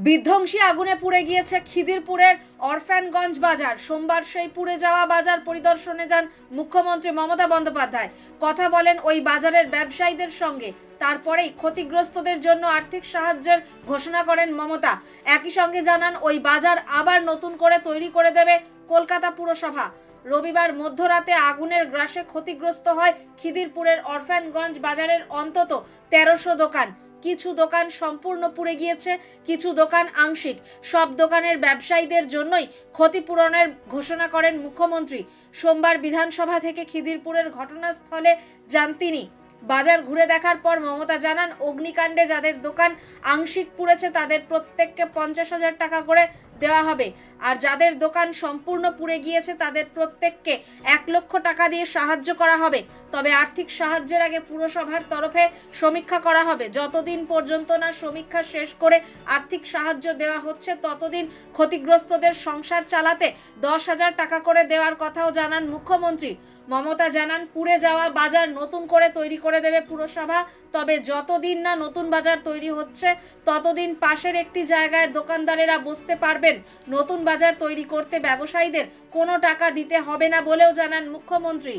বিধ্বংসী আগুনে পুড়ে গিয়েছে খিদিরপুরের অরফ্যানগঞ্জ বাজার। সোমবার সেই পুড়ে যাওয়া বাজার পরিদর্শনে যান মুখ্যমন্ত্রী মমতা বন্দ্যোপাধ্যায়। কথা বলেন ওই বাজারের ব্যবসায়ীদের সঙ্গে। তারপরেই ক্ষতিগ্রস্তদের জন্য আর্থিক সাহায্যের ঘোষণা করেন মমতা। একই সঙ্গে জানান ওই বাজার আবার নতুন করে তৈরি করে দেবে কলকাতা পুরসভা। রবিবার মধ্যরাতে আগুনের গ্রাসে ক্ষতিগ্রস্ত হয় খিদিরপুরের অরফ্যানগঞ্জ বাজারের অন্তত 1300 দোকান। কিছু দোকান সম্পূর্ণ পুড়ে গিয়েছে, কিছু দোকান আংশিক। সব দোকানের ব্যবসায়ীদের জন্যই ক্ষতিপূরণের ঘোষণা করেন মুখ্যমন্ত্রী। সোমবার বিধানসভা থেকে খিদিরপুরের ঘটনাস্থলে যান তিনি। বাজার ঘুরে দেখার পর মমতা জানান, অগ্নিকাণ্ডে যাদের দোকান আংশিক পুড়েছে তাদের প্রত্যেককে 50,000 টাকা করে দেওয়া হবে, আর যাদের দোকান সম্পূর্ণ পুড়ে গিয়েছে তাদের প্রত্যেককে 1 লক্ষ টাকা দিয়ে সাহায্য করা হবে। তবে আর্থিক সাহায্যের আগে পুরসভার তরফে সমীক্ষা করা হবে। যতদিন পর্যন্ত না সমীক্ষা শেষ করে আর্থিক সাহায্য দেওয়া হচ্ছে ততদিন ক্ষতিগ্রস্তদের সংসার চালাতে 10,000 টাকা করে দেওয়ার কথাও জানান মুখ্যমন্ত্রী। মমতা জানান, পুড়ে যাওয়া বাজার নতুন করে তৈরি করে দেবে পুরসভা। তবে যতদিন না নতুন বাজার তৈরি হচ্ছে ততদিন পাশের একটি জায়গায় দোকানদারেরা বসতে পারবেন। নতুন বাজার তৈরি করতে ব্যবসায়ীদের কোনো টাকা দিতে হবে না বলেও জানান মুখ্যমন্ত্রী।